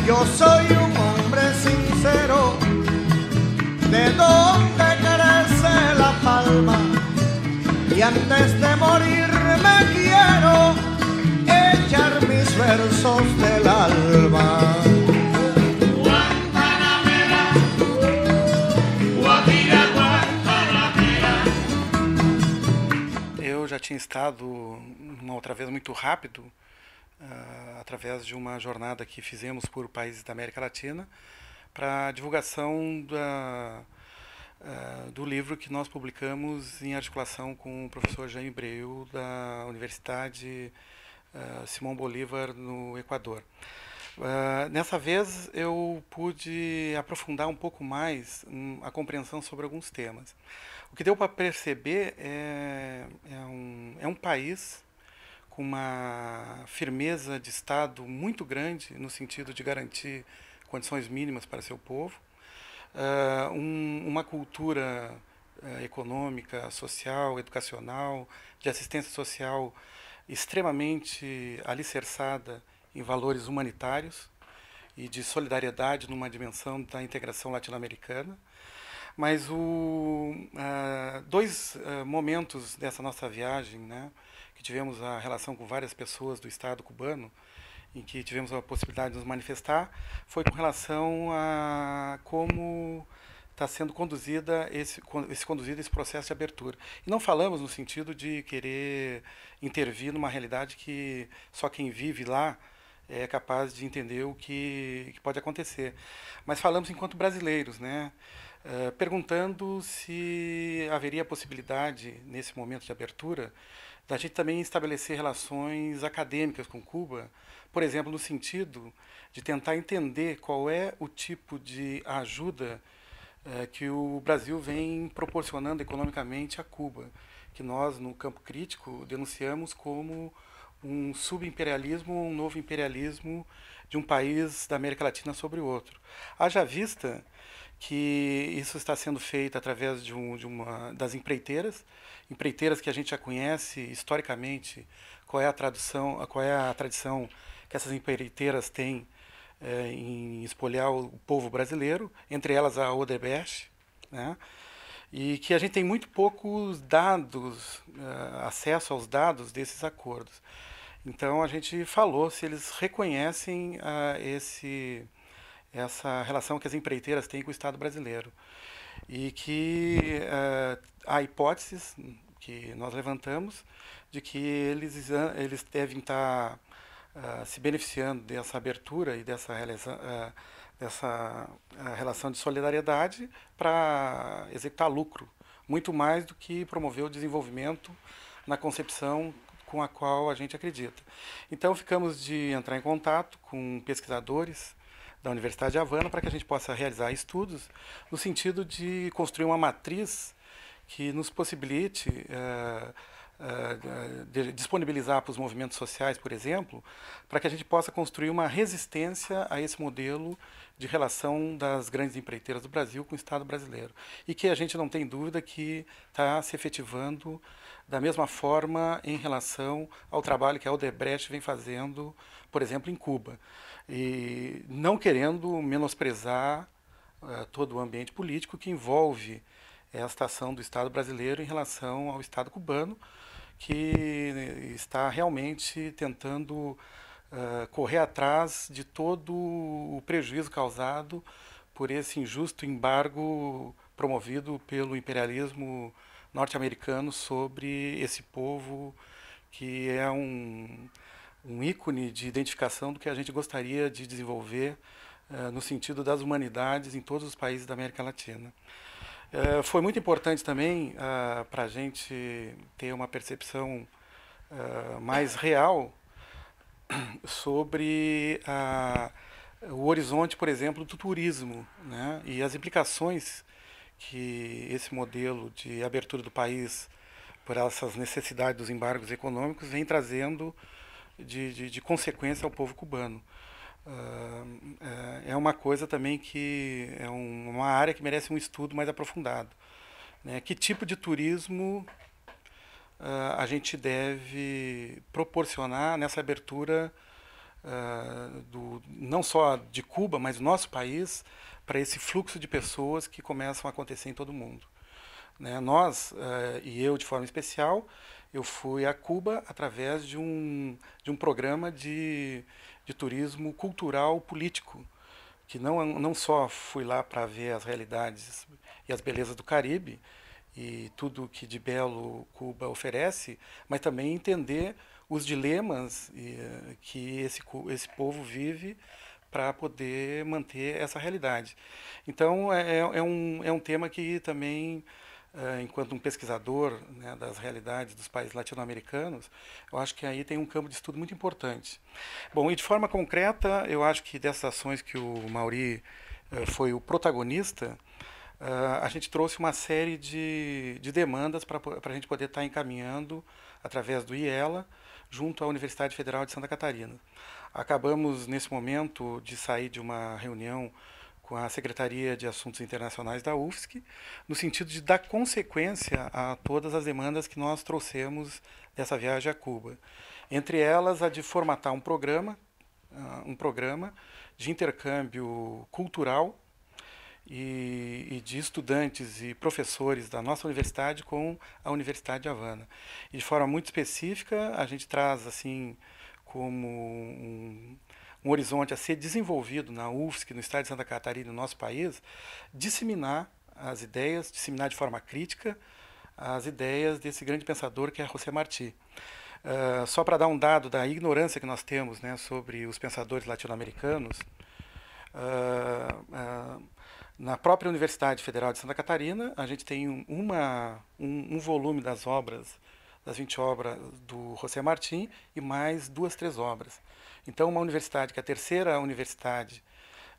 Yo soy un hombre sincero, de donde crece la palma, y antes de morir me quiero echar mis versos del alma. Guantanamera, Guajira, Guantanamera. Eu já tinha estado uma outra vez muito rápido, através de uma jornada que fizemos por países da América Latina, para a divulgação do livro que nós publicamos em articulação com o professor Jaime Breu, da Universidade Simão Bolívar, no Equador. Nessa vez eu pude aprofundar um pouco mais a compreensão sobre alguns temas. O que deu para perceber é um país com uma firmeza de Estado muito grande no sentido de garantir condições mínimas para seu povo, uma cultura econômica, social, educacional, de assistência social extremamente alicerçada em valores humanitários e de solidariedade numa dimensão da integração latino-americana. Mas dois momentos dessa nossa viagem, né, que tivemos a relação com várias pessoas do Estado cubano, em que tivemos a possibilidade de nos manifestar, foi com relação a como está sendo conduzido esse processo de abertura. E não falamos no sentido de querer intervir numa realidade que só quem vive lá é capaz de entender o que pode acontecer. Mas falamos enquanto brasileiros, né? Perguntando se haveria a possibilidade, nesse momento de abertura, da gente também estabelecer relações acadêmicas com Cuba, por exemplo, no sentido de tentar entender qual é o tipo de ajuda que o Brasil vem proporcionando economicamente a Cuba, que nós, no campo crítico, denunciamos como um subimperialismo ou um novo imperialismo de um país da América Latina sobre o outro. Haja vista que isso está sendo feito através de uma das empreiteiras que a gente já conhece historicamente, qual é a tradição que essas empreiteiras têm em espoliar o povo brasileiro, entre elas a Odebrecht, né? E que a gente tem muito poucos dados, acesso aos dados desses acordos. Então a gente falou se eles reconhecem essa relação que as empreiteiras têm com o Estado brasileiro. E que há hipóteses que nós levantamos de que eles devem estar se beneficiando dessa abertura e dessa relação de solidariedade para executar lucro, muito mais do que promover o desenvolvimento na concepção com a qual a gente acredita. Então ficamos de entrar em contato com pesquisadores da Universidade de Havana para que a gente possa realizar estudos no sentido de construir uma matriz que nos possibilite disponibilizar para os movimentos sociais, por exemplo, para que a gente possa construir uma resistência a esse modelo de relação das grandes empreiteiras do Brasil com o Estado brasileiro. E que a gente não tem dúvida que está se efetivando da mesma forma em relação ao trabalho que a Odebrecht vem fazendo, por exemplo, em Cuba. E não querendo menosprezar todo o ambiente político que envolve esta ação do Estado brasileiro em relação ao Estado cubano, que está realmente tentando correr atrás de todo o prejuízo causado por esse injusto embargo promovido pelo imperialismo norte-americano sobre esse povo que é um ícone de identificação do que a gente gostaria de desenvolver no sentido das humanidades em todos os países da América Latina. Foi muito importante também para a gente ter uma percepção mais real sobre o horizonte, por exemplo, do turismo, né, e as implicações que esse modelo de abertura do país por essas necessidades dos embargos econômicos vem trazendo de consequência ao povo cubano. É uma coisa também que é uma área que merece um estudo mais aprofundado, né? Que tipo de turismo a gente deve proporcionar nessa abertura não só de Cuba, mas do nosso país, para esse fluxo de pessoas que começam a acontecer em todo o mundo. Né? Nós, e eu de forma especial, eu fui a Cuba através de um programa de turismo cultural político, que não só fui lá para ver as realidades e as belezas do Caribe e tudo que de belo Cuba oferece, mas também entender os dilemas que esse povo vive para poder manter essa realidade. Então, é um tema que também, enquanto um pesquisador, né, das realidades dos países latino-americanos, eu acho que aí tem um campo de estudo muito importante. Bom, e de forma concreta, eu acho que dessas ações que o Mauri foi o protagonista, a gente trouxe uma série de demandas para a gente poder estar encaminhando através do IELA junto à Universidade Federal de Santa Catarina. Acabamos, nesse momento, de sair de uma reunião com a Secretaria de Assuntos Internacionais da UFSC, no sentido de dar consequência a todas as demandas que nós trouxemos dessa viagem a Cuba. Entre elas, a de formatar um programa de intercâmbio cultural e de estudantes e professores da nossa universidade com a Universidade de Havana. E de forma muito específica, a gente traz assim como um horizonte a ser desenvolvido na UFSC, no estado de Santa Catarina, no nosso país, disseminar as ideias, disseminar de forma crítica as ideias desse grande pensador que é José Martí. Só para dar um dado da ignorância que nós temos, né, sobre os pensadores latino-americanos, na própria Universidade Federal de Santa Catarina, a gente tem um volume das 20 obras do José Martí e mais 2, 3 obras. Então, uma universidade que é a terceira universidade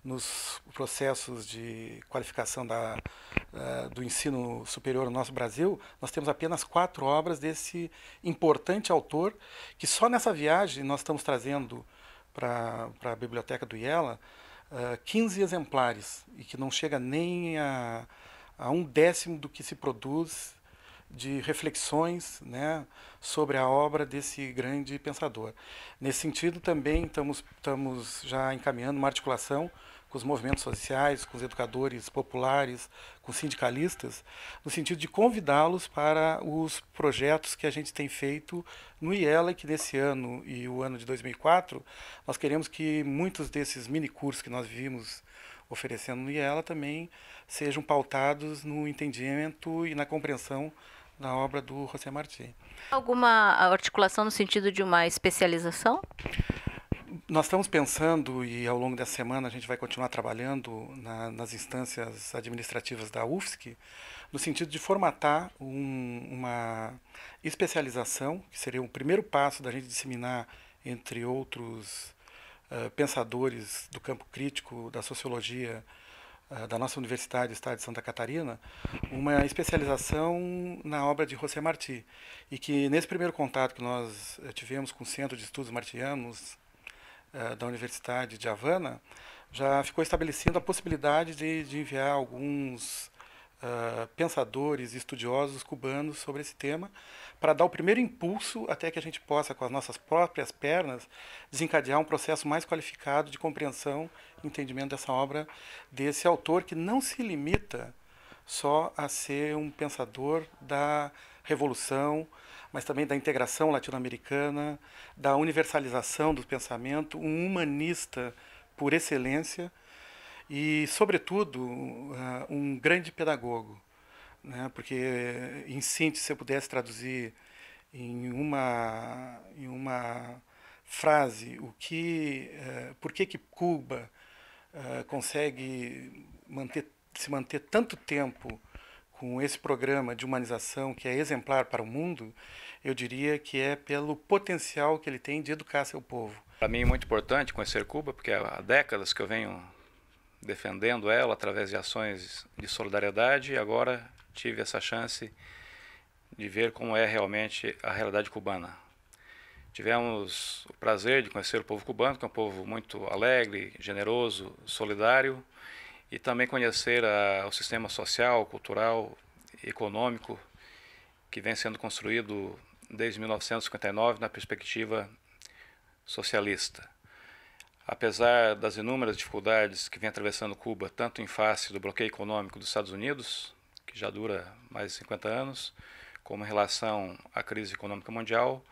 nos processos de qualificação do ensino superior no nosso Brasil, nós temos apenas 4 obras desse importante autor, que só nessa viagem nós estamos trazendo para a biblioteca do IELA 15 exemplares, e que não chega nem a 1/10 do que se produz de reflexões, né, sobre a obra desse grande pensador. Nesse sentido, também estamos já encaminhando uma articulação com os movimentos sociais, com os educadores populares, com sindicalistas, no sentido de convidá-los para os projetos que a gente tem feito no IELA, e que nesse ano e o ano de 2004, nós queremos que muitos desses minicursos que nós vimos oferecendo no IELA também sejam pautados no entendimento e na compreensão da obra do José Martí. Alguma articulação no sentido de uma especialização? Nós estamos pensando, e ao longo dessa semana a gente vai continuar trabalhando nas instâncias administrativas da UFSC, no sentido de formatar uma especialização, que seria o primeiro passo da gente disseminar, entre outros pensadores do campo crítico da sociologia da nossa universidade, do estado de Santa Catarina, uma especialização na obra de José Martí. E que nesse primeiro contato que nós tivemos com o Centro de Estudos Martianos da Universidade de Havana, já ficou estabelecida a possibilidade de enviar alguns pensadores e estudiosos cubanos sobre esse tema, para dar o primeiro impulso até que a gente possa, com as nossas próprias pernas, desencadear um processo mais qualificado de compreensão e entendimento dessa obra, desse autor que não se limita só a ser um pensador da revolução, mas também da integração latino-americana, da universalização do pensamento, um humanista por excelência e, sobretudo, um grande pedagogo, né? Porque, em síntese, se eu pudesse traduzir em uma frase por que Cuba consegue se manter tanto tempo com esse programa de humanização que é exemplar para o mundo, eu diria que é pelo potencial que ele tem de educar seu povo. Para mim é muito importante conhecer Cuba, porque há décadas que eu venho defendendo ela através de ações de solidariedade, e agora tive essa chance de ver como é realmente a realidade cubana. Tivemos o prazer de conhecer o povo cubano, que é um povo muito alegre, generoso, solidário, e também conhecer o sistema social, cultural e econômico que vem sendo construído desde 1959 na perspectiva socialista. apesar das inúmeras dificuldades que vem atravessando Cuba, tanto em face do bloqueio econômico dos Estados Unidos, que já dura mais de 50 anos, como em relação à crise econômica mundial,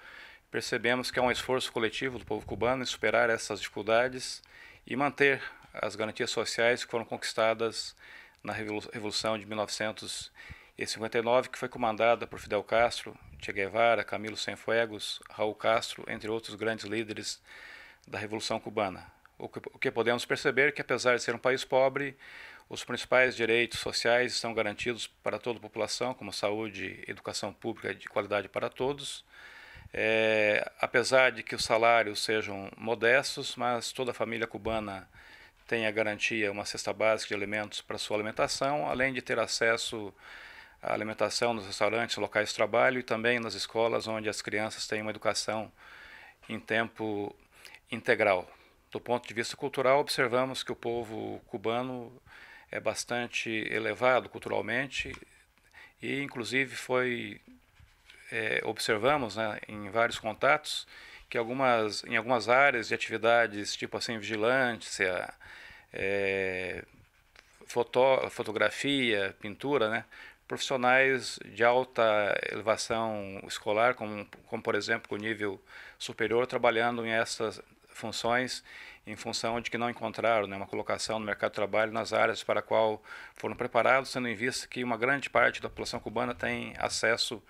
percebemos que há um esforço coletivo do povo cubano em superar essas dificuldades e manter as garantias sociais que foram conquistadas na Revolução de 1959, que foi comandada por Fidel Castro, Che Guevara, Camilo Cienfuegos, Raul Castro, entre outros grandes líderes da Revolução Cubana. O que podemos perceber é que, apesar de ser um país pobre, os principais direitos sociais estão garantidos para toda a população, como saúde e educação pública de qualidade para todos. Apesar de que os salários sejam modestos, mas toda a família cubana tem a garantia, uma cesta básica de alimentos para sua alimentação, além de ter acesso à alimentação nos restaurantes, locais de trabalho e também nas escolas, onde as crianças têm uma educação em tempo integral. Do ponto de vista cultural, observamos que o povo cubano é bastante elevado culturalmente e, inclusive, observamos, né, em vários contatos que em algumas áreas de atividades, tipo assim, vigilância, fotografia, pintura, né, profissionais de alta elevação escolar, como por exemplo, o nível superior, trabalhando em essas funções, em função de que não encontraram, né, uma colocação no mercado de trabalho nas áreas para a qual foram preparados, tendo em vista que uma grande parte da população cubana tem acesso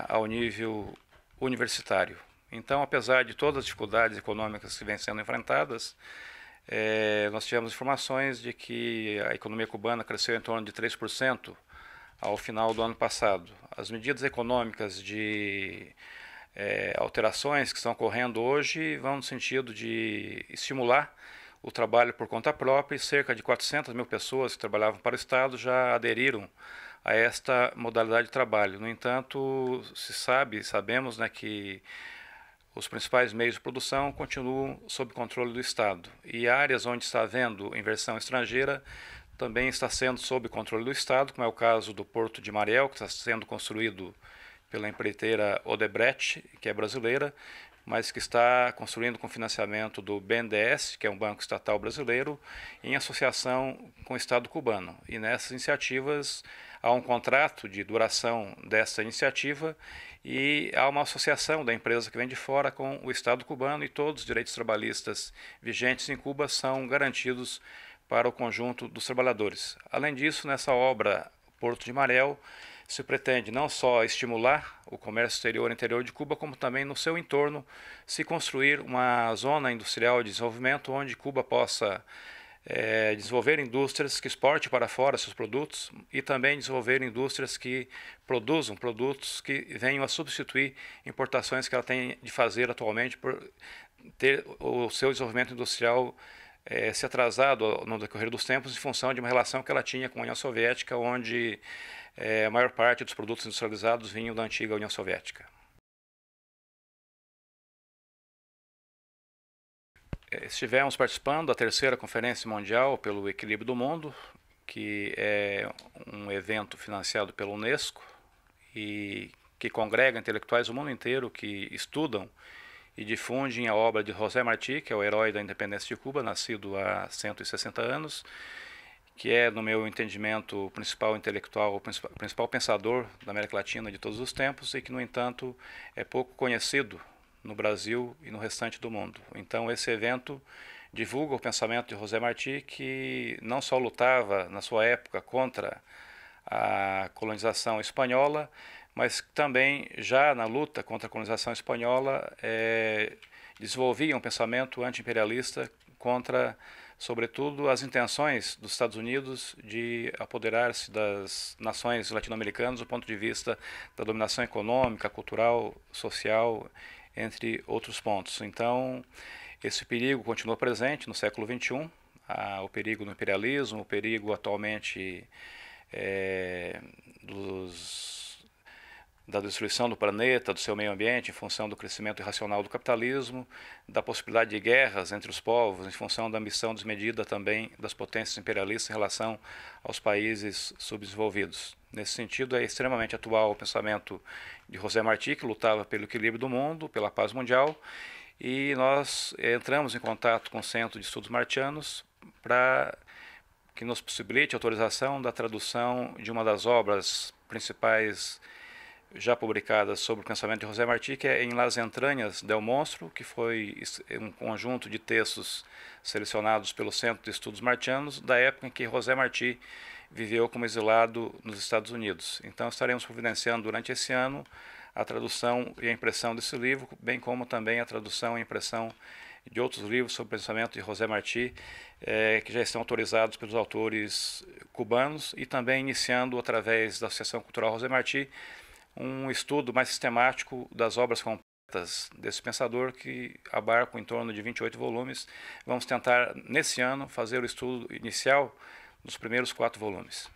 ao nível universitário. Então, apesar de todas as dificuldades econômicas que vêm sendo enfrentadas, nós tivemos informações de que a economia cubana cresceu em torno de 3% ao final do ano passado. As medidas econômicas de alterações que estão ocorrendo hoje vão no sentido de estimular o trabalho por conta própria e cerca de 400 mil pessoas que trabalhavam para o Estado já aderiram a esta modalidade de trabalho. No entanto, sabemos, né, que os principais meios de produção continuam sob controle do Estado e áreas onde está havendo inversão estrangeira também está sendo sob controle do Estado, como é o caso do Porto de Mariel, que está sendo construído pela empreiteira Odebrecht, que é brasileira, mas que está construindo com financiamento do BNDES, que é um banco estatal brasileiro, em associação com o Estado cubano. E nessas iniciativas há um contrato de duração dessa iniciativa e há uma associação da empresa que vem de fora com o Estado cubano e todos os direitos trabalhistas vigentes em Cuba são garantidos para o conjunto dos trabalhadores. Além disso, nessa obra Porto de Mariel, se pretende não só estimular o comércio exterior e interior de Cuba, como também no seu entorno se construir uma zona industrial de desenvolvimento onde Cuba possa desenvolver indústrias que exportem para fora seus produtos e também desenvolver indústrias que produzam produtos que venham a substituir importações que ela tem de fazer atualmente por ter o seu desenvolvimento industrial se atrasado no decorrer dos tempos em função de uma relação que ela tinha com a União Soviética, onde a maior parte dos produtos industrializados vinham da antiga União Soviética. Estivemos participando da terceira Conferência Mundial pelo Equilíbrio do Mundo, que é um evento financiado pela Unesco e que congrega intelectuais do mundo inteiro que estudam e difundem a obra de José Martí, que é o herói da independência de Cuba, nascido há 160 anos, que é, no meu entendimento, o principal intelectual, o principal pensador da América Latina de todos os tempos e que, no entanto, é pouco conhecido no Brasil e no restante do mundo. Então, esse evento divulga o pensamento de José Martí, que não só lutava, na sua época, contra a colonização espanhola, mas também, já na luta contra a colonização espanhola, desenvolvia um pensamento anti-imperialista contra, sobretudo, as intenções dos Estados Unidos de apoderar-se das nações latino-americanas do ponto de vista da dominação econômica, cultural, social, entre outros pontos. Então, esse perigo continua presente no século XXI, o perigo do imperialismo, o perigo atualmente da destruição do planeta, do seu meio ambiente, em função do crescimento irracional do capitalismo, da possibilidade de guerras entre os povos, em função da ambição desmedida também das potências imperialistas em relação aos países subdesenvolvidos. Nesse sentido, é extremamente atual o pensamento de José Martí, que lutava pelo equilíbrio do mundo, pela paz mundial, e nós entramos em contato com o Centro de Estudos Martianos para que nos possibilite a autorização da tradução de uma das obras principais já publicadas sobre o pensamento de José Martí, que é Em Las Entranhas del Monstro, que foi um conjunto de textos selecionados pelo Centro de Estudos Martianos da época em que José Martí viveu como exilado nos Estados Unidos. Então estaremos providenciando durante esse ano a tradução e a impressão desse livro, bem como também a tradução e impressão de outros livros sobre o pensamento de José Martí, que já estão autorizados pelos autores cubanos, e também iniciando, através da Associação Cultural José Martí, um estudo mais sistemático das obras completas desse pensador, que abarcam em torno de 28 volumes. Vamos tentar, nesse ano, fazer o estudo inicial dos primeiros 4 volumes.